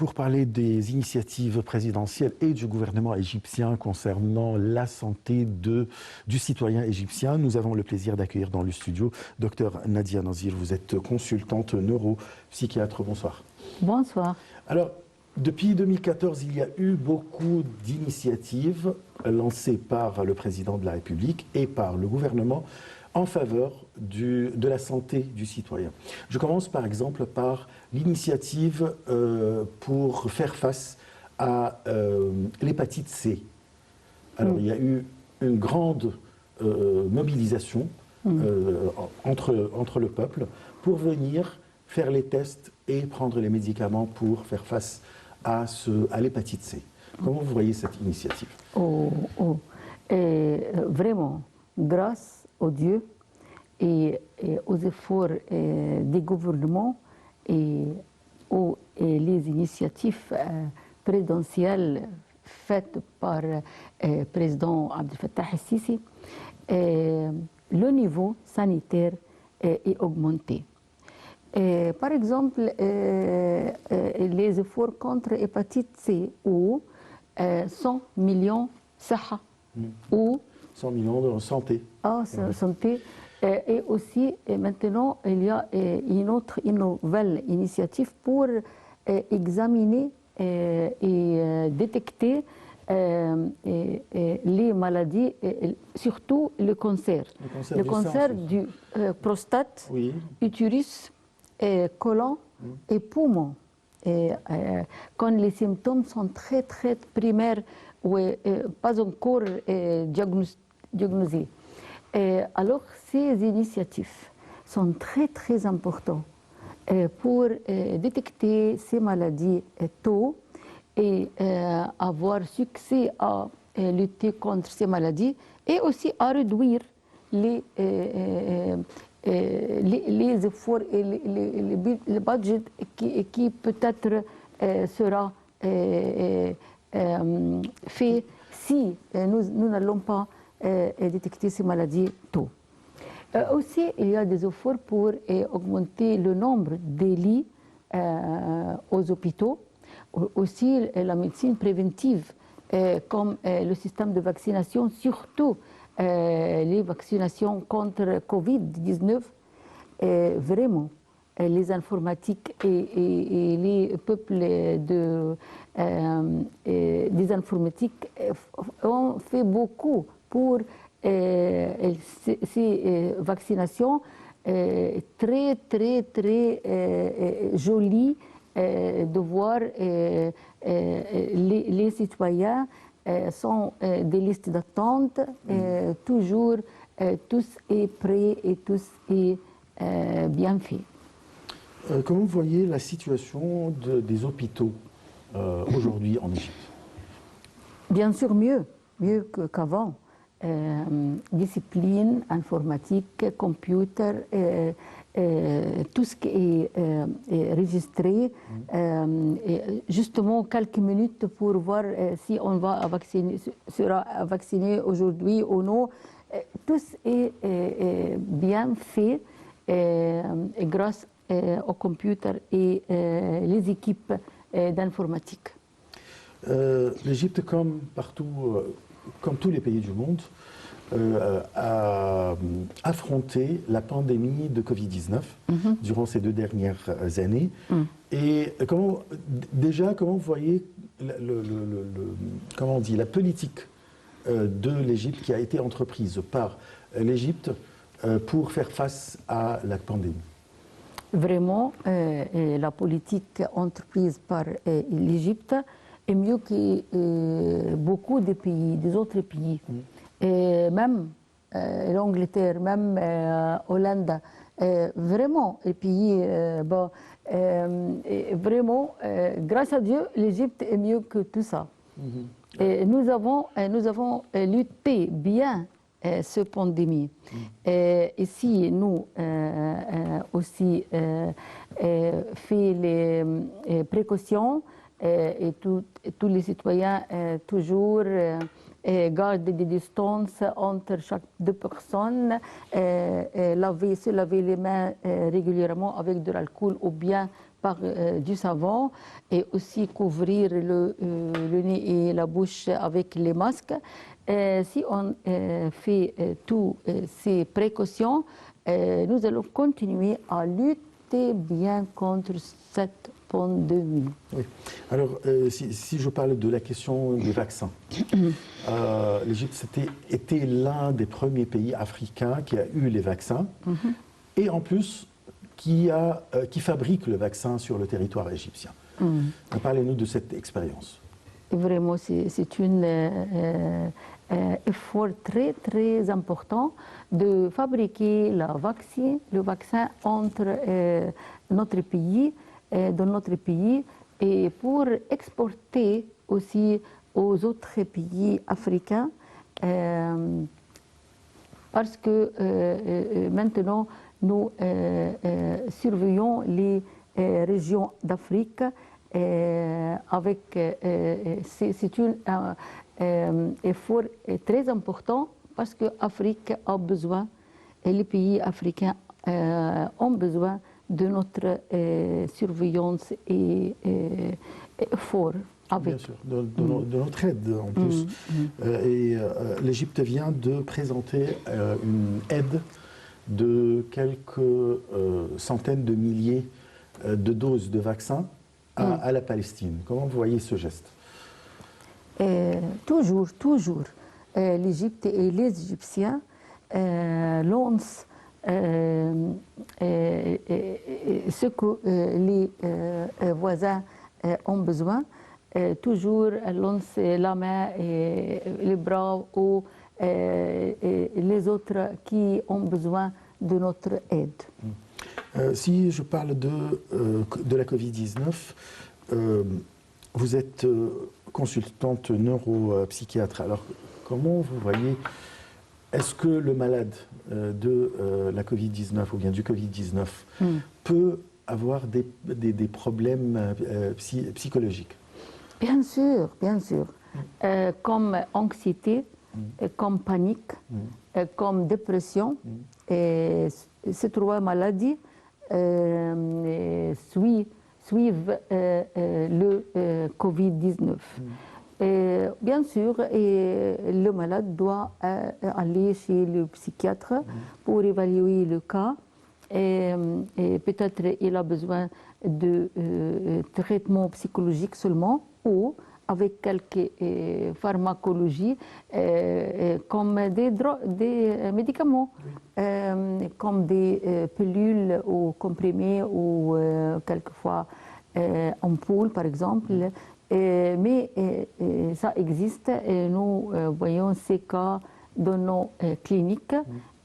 pour parler des initiatives présidentielles et du gouvernement égyptien concernant la santé du citoyen égyptien. Nous avons le plaisir d'accueillir dans le studio Dr Nadia Nazir. Vous êtes consultante neuropsychiatre. Bonsoir. Bonsoir. Alors, depuis 2014, il y a eu beaucoup d'initiatives lancées par le président de la République et par le gouvernement en faveur de la santé du citoyen. Je commence par exemple par l'initiative pour faire face à l'hépatite C. Alors il y a eu une grande mobilisation entre le peuple pour venir faire les tests et prendre les médicaments pour faire face à l'hépatite C. Comment vous voyez cette initiative? Vraiment, grâce aux dieux et aux efforts des gouvernements et les initiatives présidentielles faites par le président Abdel Fattah el-Sisi, le niveau sanitaire est augmenté. Par exemple, les efforts contre l'hépatite C ou 100 millions SAHA ou 100 millions de santé. Santé. Et aussi, maintenant, il y a une nouvelle initiative pour examiner et détecter les maladies, surtout le cancer. Le cancer du prostate, oui. Utérus, côlon et poumon. Quand les symptômes sont très primaires ou pas encore diagnosticés. Alors, ces initiatives sont très importantes pour détecter ces maladies tôt et avoir succès à lutter contre ces maladies et aussi à réduire les efforts et le budget qui peut-être sera fait si nous n'allons pas détecter ces maladies tôt. Aussi, il y a des efforts pour augmenter le nombre de lits aux hôpitaux. Aussi, la médecine préventive, comme le système de vaccination, surtout les vaccinations contre Covid-19, vraiment, les informatiques et les peuples des informatiques ont fait beaucoup pour ces vaccinations très jolies de voir les citoyens sont des listes d'attente, toujours tous est prêt et tous est bien fait. Comment vous voyez la situation des hôpitaux aujourd'hui en Égypte? Bien sûr mieux qu'avant. Discipline, informatique, computer, tout ce qui est enregistré. Justement, quelques minutes pour voir si on sera vacciné aujourd'hui ou non. Tout est bien fait grâce au computer et les équipes d'informatique. L'Égypte, comme partout, comme tous les pays du monde, a affronté la pandémie de Covid-19 durant ces 2 dernières années. Et comment vous voyez la politique de l'Égypte qui a été entreprise par l'Égypte pour faire face à la pandémie? Vraiment, la politique entreprise par l'Égypte est mieux que beaucoup des autres pays. Et même l'Angleterre, même Hollande, vraiment, les pays, vraiment, grâce à Dieu, l'Égypte est mieux que tout ça. Et nous avons lutté bien cette pandémie. Ici, nous aussi fait les précautions et tous les citoyens toujours garder des distances entre chaque deux personnes, se laver les mains régulièrement avec de l'alcool ou bien par du savon, et aussi couvrir le nez et la bouche avec les masques. Si on fait toutes ces précautions, nous allons continuer à lutter bien contre cette pandémie. Oui. Alors, si je parle de la question des vaccins, l'Égypte était l'un des premiers pays africains qui a eu les vaccins, et en plus qui fabrique le vaccin sur le territoire égyptien. Parlez-nous de cette expérience. Vraiment, c'est un effort très, très important de fabriquer le vaccin entre notre pays, dans notre pays, et pour exporter aussi aux autres pays africains, parce que maintenant, nous surveillons les régions d'Afrique avec c'est un effort très important parce que l'Afrique a besoin et les pays africains ont besoin de notre surveillance et effort. Bien sûr, de notre aide en plus. Et l'Égypte vient de présenter une aide de quelques centaines de milliers de doses de vaccins à la Palestine. Comment vous voyez ce geste? Toujours. L'Égypte et les Égyptiens lancent ce que les voisins ont besoin. Toujours lance la main et les bras aux les autres qui ont besoin de notre aide. Si je parle de la Covid-19, vous êtes consultante neuropsychiatre. Alors, comment vous voyez, est-ce que le malade de la Covid-19 ou bien du Covid-19 peut avoir des problèmes psychologiques? Bien sûr. Comme anxiété, comme panique, comme dépression. Et ces trois maladies suivent le Covid-19. Bien sûr, le malade doit aller chez le psychiatre pour évaluer le cas. Et peut-être il a besoin de traitement psychologique seulement ou avec quelques pharmacologies comme des médicaments, comme des pilules ou comprimés ou quelquefois ampoules par exemple. Mais ça existe et nous voyons ces cas dans nos cliniques.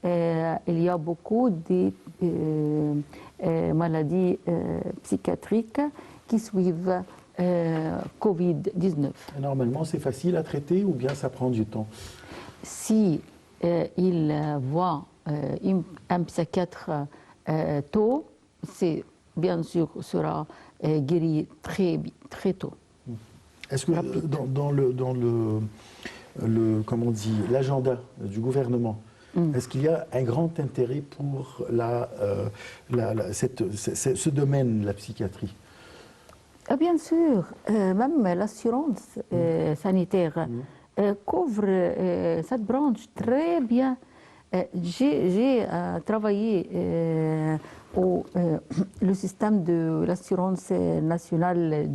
Il y a beaucoup de maladies psychiatriques qui suivent Covid-19. Normalement, c'est facile à traiter ou bien ça prend du temps? Si il voit un psychiatre tôt, c'est bien sûr sera guéri très tôt. Est-ce que dans comment on dit, l'agenda du gouvernement, est-ce qu'il y a un grand intérêt pour ce domaine, la psychiatrie? Bien sûr, même l'assurance sanitaire couvre cette branche très bien. J'ai travaillé le système de l'assurance nationale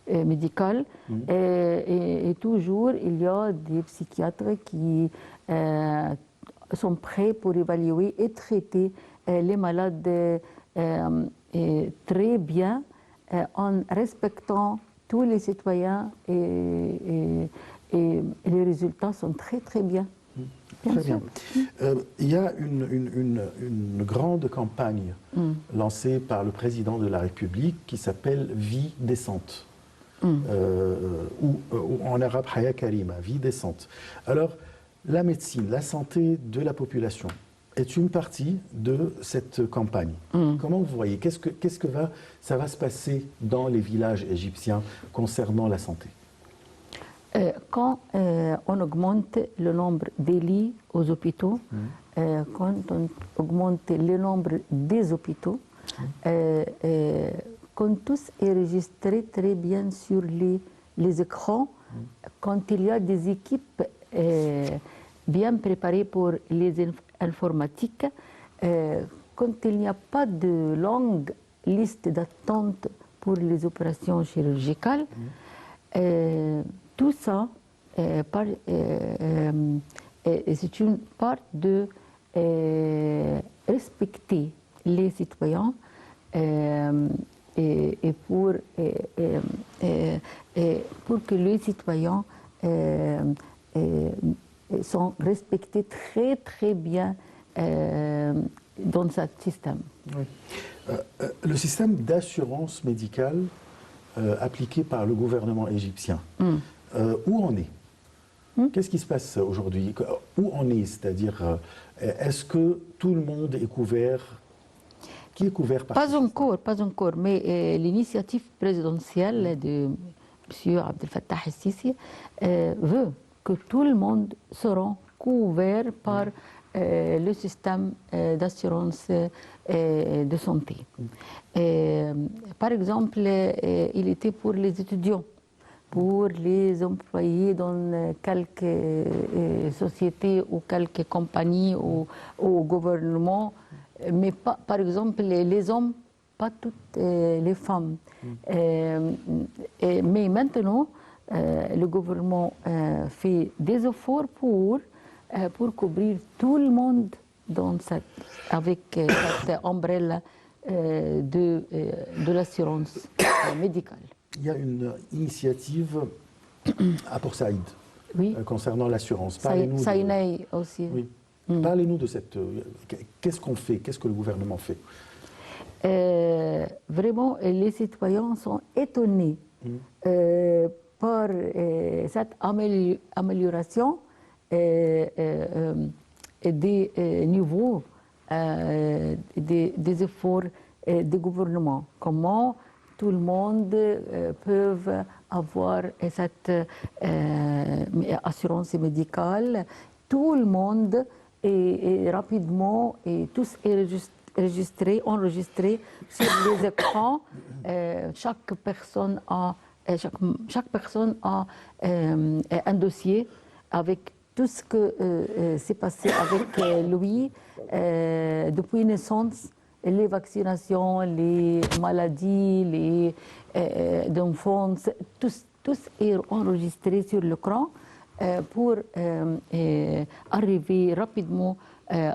médicale et toujours il y a des psychiatres qui sont prêts pour évaluer et traiter les malades très bien en respectant tous les citoyens et les résultats sont très bien. Très bien. Il y a une grande campagne lancée par le président de la République qui s'appelle Vie décente, ou en arabe Haya Karima, Vie décente. Alors, la médecine, la santé de la population est une partie de cette campagne. Comment vous voyez, ça va se passer dans les villages égyptiens concernant la santé? Quand on augmente le nombre de lits aux hôpitaux, quand on augmente le nombre des hôpitaux, quand tout est enregistré très bien sur les écrans, quand il y a des équipes bien préparées pour les informatiques, quand il n'y a pas de longue liste d'attente pour les opérations chirurgicales, tout ça, c'est une part de respecter les citoyens et pour que les citoyens sont respectés très très bien dans ce système. Oui. Le système d'assurance médicale appliqué par le gouvernement égyptien, où on est? Qu'est-ce qui se passe aujourd'hui? Où on est? C'est-à-dire, est-ce que tout le monde est couvert? Qui est couvert par Pas encore, mais l'initiative présidentielle de M. Abdel Fattah el-Sisi veut que tout le monde sera couvert par le système d'assurance de santé. Par exemple, il était pour les étudiants, pour les employés dans quelques sociétés ou quelques compagnies ou au gouvernement, mais pas, par exemple, les hommes, pas toutes les femmes. Mais maintenant, le gouvernement fait des efforts pour couvrir tout le monde dans avec cette ombrelle de l'assurance médicale. Il y a une initiative à Port Saïd concernant l'assurance. Saïnaï aussi. Oui. Parlez-nous de cette... Qu'est-ce qu'on fait? Qu'est-ce que le gouvernement fait? Vraiment, les citoyens sont étonnés par cette amélioration des niveaux des efforts du gouvernement. Comment tout le monde peut avoir cette assurance médicale. Tout le monde est rapidement et tous est enregistré sur les écrans. Chaque personne a un dossier avec tout ce que s'est passé avec lui depuis naissance, les vaccinations, les maladies, d'enfance, tous est enregistré sur l'écran pour arriver rapidement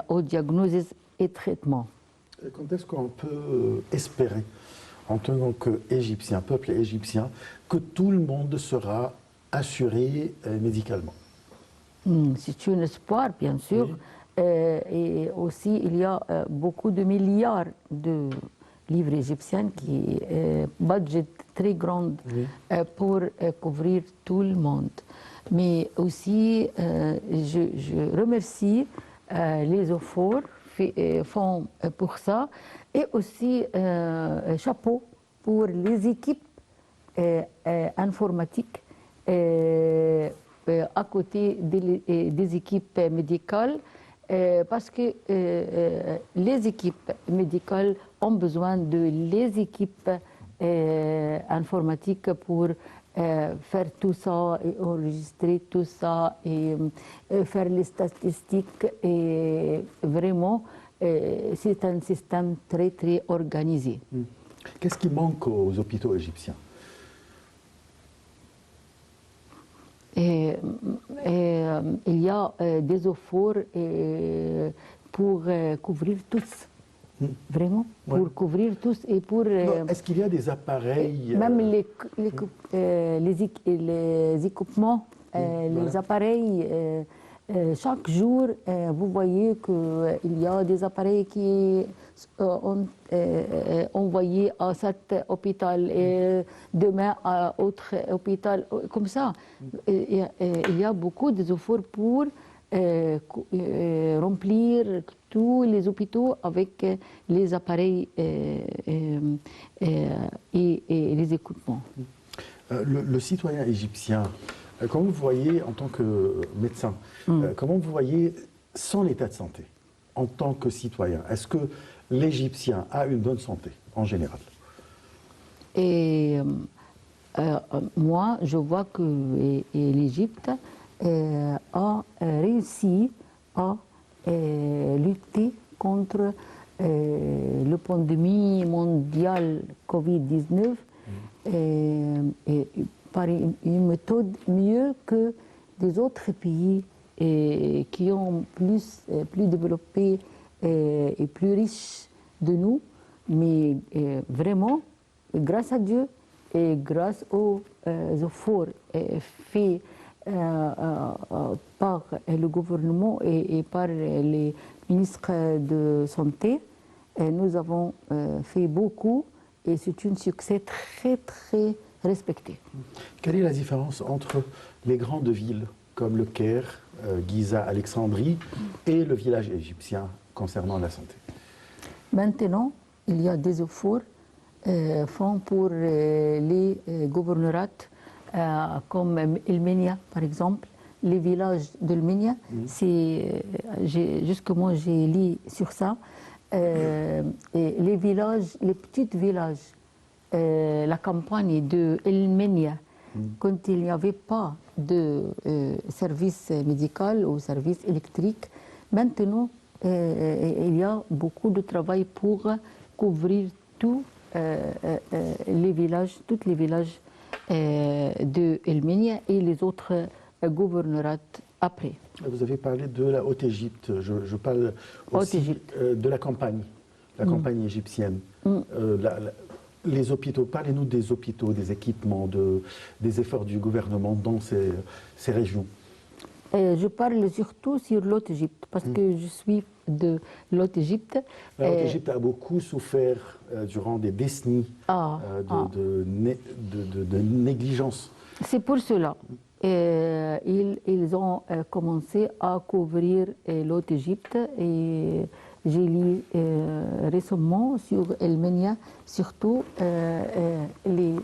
au diagnostic et traitement. Quand est-ce qu'on peut espérer, en tant qu'Égyptien, peuple égyptien, que tout le monde sera assuré médicalement? C'est un espoir, bien sûr. Oui. Et aussi, il y a beaucoup de milliards de livres égyptiens qui budget très grand pour couvrir tout le monde. Mais aussi, je remercie les efforts font pour ça et aussi chapeau pour les équipes informatiques à côté des équipes médicales parce que les équipes médicales ont besoin de les équipes informatiques pour faire tout ça et enregistrer tout ça et faire les statistiques et vraiment c'est un système très très organisé. Qu'est-ce qui manque aux hôpitaux égyptiens? Il y a des efforts pour couvrir tous. Vraiment, pour couvrir tous et pour... Est-ce qu'il y a des appareils... Même les équipements, les appareils, chaque jour, vous voyez qu'il y a des appareils qui sont envoyés à cet hôpital et demain à autre hôpital, comme ça. Il y a beaucoup d'efforts pour remplir tous les hôpitaux avec les appareils et les équipements. Le citoyen égyptien Comment vous voyez, en tant que médecin, comment vous voyez son état de santé en tant que citoyen? Est-ce que l'Égyptien a une bonne santé en général? Et moi, je vois que l'Égypte a réussi à lutter contre la pandémie mondiale Covid-19 par une méthode mieux que des autres pays qui ont plus développé et plus riches de nous. Mais vraiment, grâce à Dieu et grâce aux efforts faits par le gouvernement et par les ministres de Santé, nous avons fait beaucoup et c'est un succès très, très respecté. Quelle est la différence entre les grandes villes comme le Caire, Giza, Alexandrie et le village égyptien concernant la santé? Maintenant, il y a des efforts faits pour les gouvernorats comme El-Menia, par exemple. Les villages d'El-Menia, justement, j'ai lu sur ça. Et les villages, les petits villages, la campagne de El-Menia, quand il n'y avait pas de service médical ou service électrique, maintenant, il y a beaucoup de travail pour couvrir tous les villages de El-Menia et les autres gouvernorats après. Vous avez parlé de la Haute-Égypte. Je parle aussi de la campagne égyptienne. Les hôpitaux, parlez-nous des hôpitaux, des équipements, des efforts du gouvernement dans ces régions. Je parle surtout sur l'Haute-Égypte, parce que je suis de l'Haute-Égypte. La Haute-Égypte a beaucoup souffert durant des décennies de négligence. C'est pour cela. Ils ont commencé à couvrir l'Haute-Égypte et j'ai lu récemment sur El-Menia, surtout les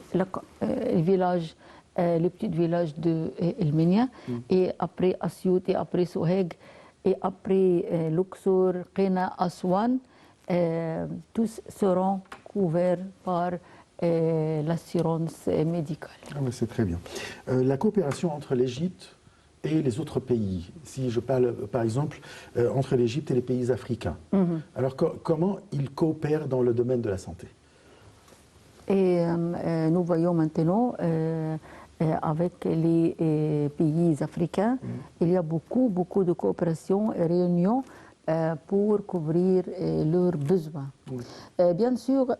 villages, les petits villages de El-Menia, et après Asiout, et après Soheg, et après Luxor, Qena, Aswan, tous seront couverts par l'assurance médicale. C'est très bien. La coopération entre l'Égypte et les autres pays, si je parle par exemple entre l'Égypte et les pays africains, alors comment ils coopèrent dans le domaine de la santé? Et nous voyons maintenant avec les pays africains, il y a beaucoup de coopération et réunions pour couvrir leurs besoins. Bien sûr,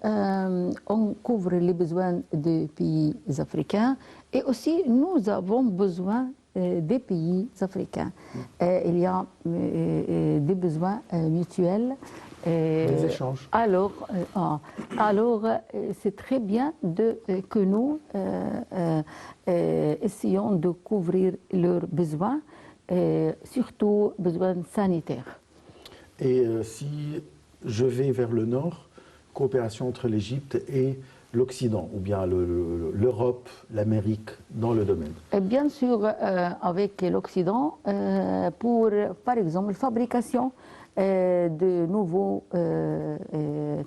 on couvre les besoins des pays africains et aussi nous avons besoin des pays africains. Il y a des besoins mutuels. Des échanges. Alors c'est très bien que nous essayons de couvrir leurs besoins, surtout besoins sanitaires. Et si je vais vers le nord, coopération entre l'Égypte et l'Occident, ou bien l'Europe, l'Amérique, dans le domaine? Bien sûr, avec l'Occident, pour, par exemple, fabrication de nouveaux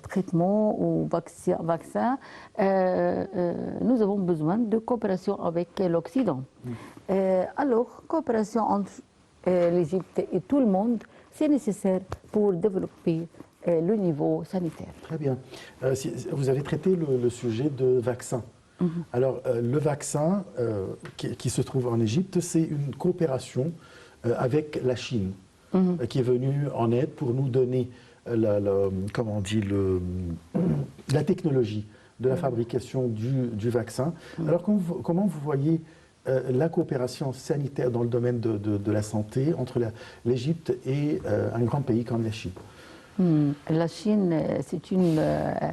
traitements ou vaccins, nous avons besoin de coopération avec l'Occident. Alors, coopération entre l'Égypte et tout le monde, c'est nécessaire pour développer le niveau sanitaire. Très bien. Vous avez traité le sujet de vaccins. Alors, le vaccin qui se trouve en Égypte, c'est une coopération avec la Chine qui est venue en aide pour nous donner la technologie de la fabrication du vaccin. Alors, comment vous voyez la coopération sanitaire dans le domaine de la santé entre l'Égypte et un grand pays comme la Chine? La Chine, c'est un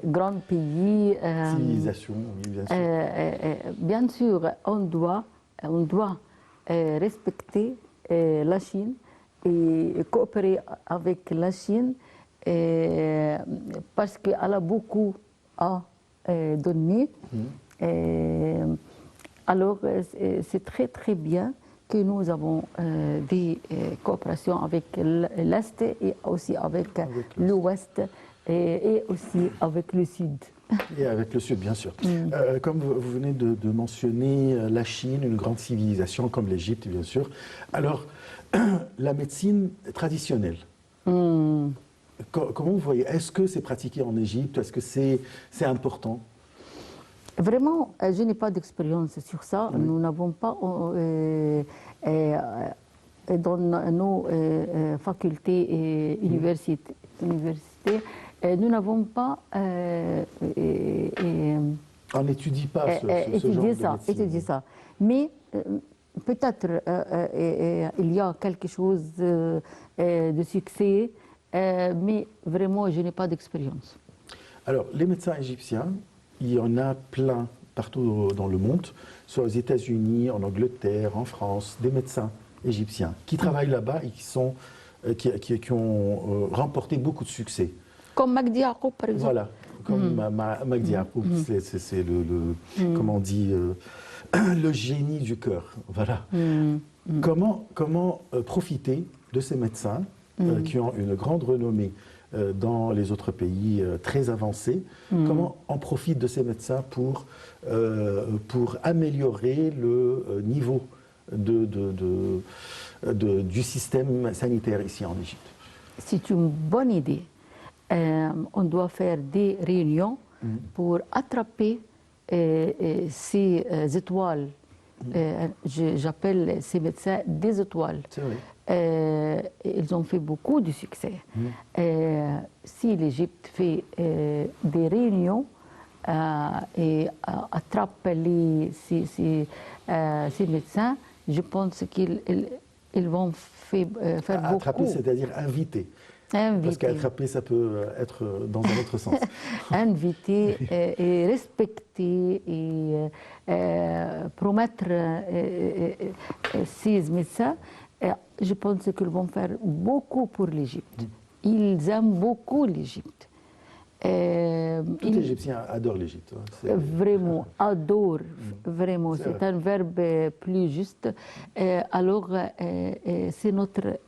grand pays. Civilisation, oui, bien sûr. Bien sûr, on doit respecter la Chine et coopérer avec la Chine parce qu'elle a beaucoup à donner. Alors, c'est très très bien que nous avons des coopérations avec l'Est et aussi avec l'Ouest et aussi avec le Sud. Et avec le Sud, bien sûr. Comme vous venez de mentionner la Chine, une grande civilisation comme l'Égypte, bien sûr. Alors, la médecine traditionnelle, comment vous voyez? Est-ce que c'est pratiqué en Égypte? Est-ce que c'est important? Vraiment, je n'ai pas d'expérience sur ça. Nous n'avons pas dans nos facultés et universités, nous n'avons pas On n'étudie pas ce genre de médecine. étudié ça. Mais peut-être il y a quelque chose de succès, mais vraiment, je n'ai pas d'expérience. Alors, les médecins égyptiens, il y en a plein partout dans le monde, soit aux États-Unis, en Angleterre, en France, des médecins égyptiens qui travaillent là-bas et qui ont remporté beaucoup de succès. Comme Magdi Yacoub, par exemple. Voilà, comme Magdi Yacoub, c'est comment on dit, le génie du cœur. Voilà. Comment profiter de ces médecins qui ont une grande renommée dans les autres pays très avancés? Comment on profite de ces médecins pour améliorer le niveau du système sanitaire ici en Égypte? C'est une bonne idée. On doit faire des réunions pour attraper ces étoiles. J'appelle ces médecins des étoiles. C'est vrai. Ils ont fait beaucoup de succès. Si l'Égypte fait des réunions et attrape ces médecins, je pense qu'ils vont faire beaucoup. Attraper, c'est-à-dire inviter. Parce qu'attraper, ça peut être dans un autre sens. Inviter et respecter et promettre ces médecins. Je pense qu'ils vont faire beaucoup pour l'Égypte. Ils aiment beaucoup l'Égypte. Tout Égyptien adore l'Égypte. Vraiment, adore. Vraiment, c'est un verbe plus juste. Alors, c'est notre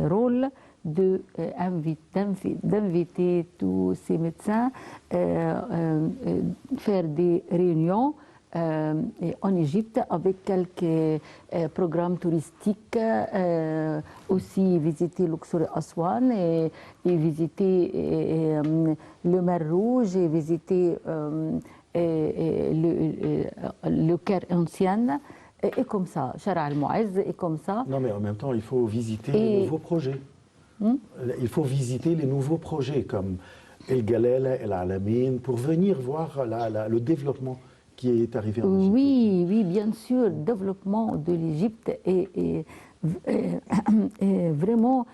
rôle d'inviter tous ces médecins, faire des réunions en Égypte avec quelques programmes touristiques, aussi visiter Luxor et Aswan et visiter le Mer Rouge et visiter le Caire ancien. Et comme ça, Shara al-Mu'izz, et comme ça. Non, mais en même temps, il faut visiter les nouveaux projets. Il faut visiter les nouveaux projets comme El Galel, El Alamein, pour venir voir le développement qui est arrivé en Égypte. Oui, bien sûr, le développement de l'Égypte est vraiment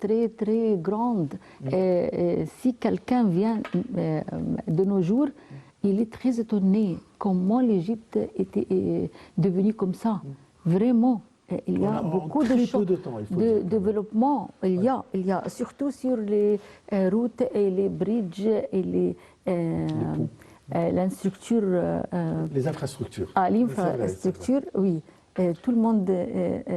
très grande. Si quelqu'un vient de nos jours, il est très étonné comment l'Égypte est devenue comme ça. Vraiment. Il y a beaucoup de choses de développement. Il y a surtout sur les routes et les bridges et l'infrastructure. Les infrastructures. L'infrastructure, oui. Tout le monde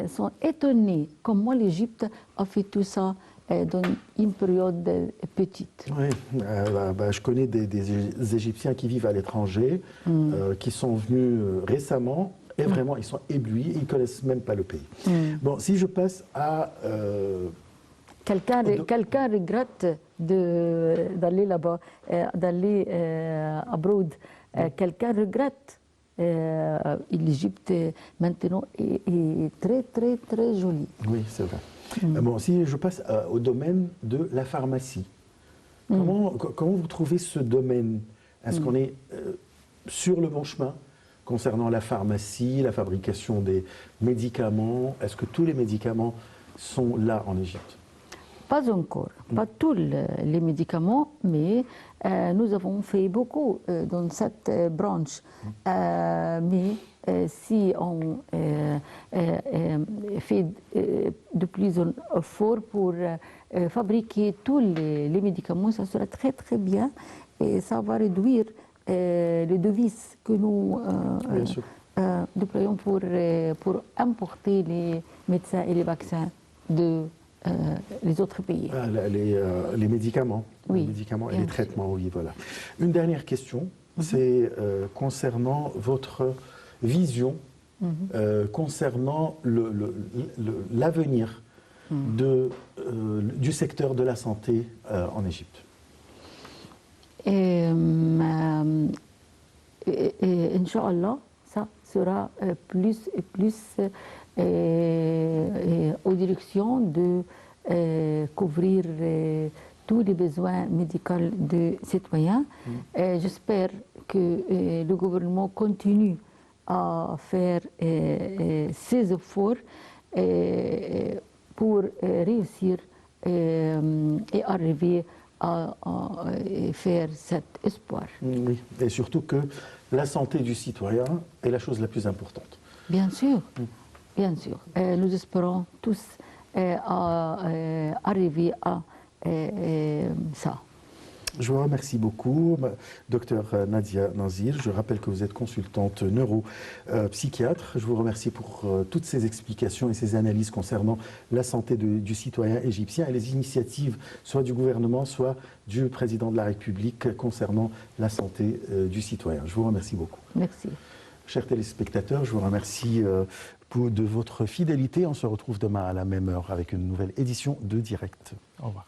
sont étonnés comment l'Égypte a fait tout ça dans une période petite. Oui, je connais des Égyptiens qui vivent à l'étranger, qui sont venus récemment. Et vraiment, ils sont éblouis, ils ne connaissent même pas le pays. Bon, si je passe à... Quelqu'un regrette d'aller là-bas, d'aller abroad. Quelqu'un regrette. L'Égypte, maintenant, est très jolie. Oui, c'est vrai. Bon, si je passe au domaine de la pharmacie, comment vous trouvez ce domaine? Est-ce qu'on est sur le bon chemin concernant la pharmacie, la fabrication des médicaments? Est-ce que tous les médicaments sont là en Égypte? Pas encore, pas tous les médicaments, mais nous avons fait beaucoup dans cette branche. Mais si on fait de plus en fort pour fabriquer tous les médicaments, ça sera très bien et ça va réduire les devises que nous Bien sûr. déployons pour importer les médecins et les vaccins de les autres pays. Ah, les médicaments, Oui, les médicaments et bien les sûr. traitements, oui, voilà. Une dernière question, c'est concernant votre vision concernant l'avenir du secteur de la santé en Égypte. Inch'Allah, ça sera plus et plus aux directions de couvrir tous les besoins médicaux des citoyens. J'espère que le gouvernement continue à faire ses efforts pour réussir et arriver à faire cet espoir. Oui, et surtout que la santé du citoyen est la chose la plus importante. Bien sûr, bien sûr. Nous espérons tous arriver à ça. Je vous remercie beaucoup, docteur Nadia Nazir. Je rappelle que vous êtes consultante neuropsychiatre. Je vous remercie pour toutes ces explications et ces analyses concernant la santé du citoyen égyptien et les initiatives soit du gouvernement, soit du président de la République concernant la santé du citoyen. Je vous remercie beaucoup. Merci. Chers téléspectateurs, je vous remercie de votre fidélité. On se retrouve demain à la même heure avec une nouvelle édition de Direct. Au revoir.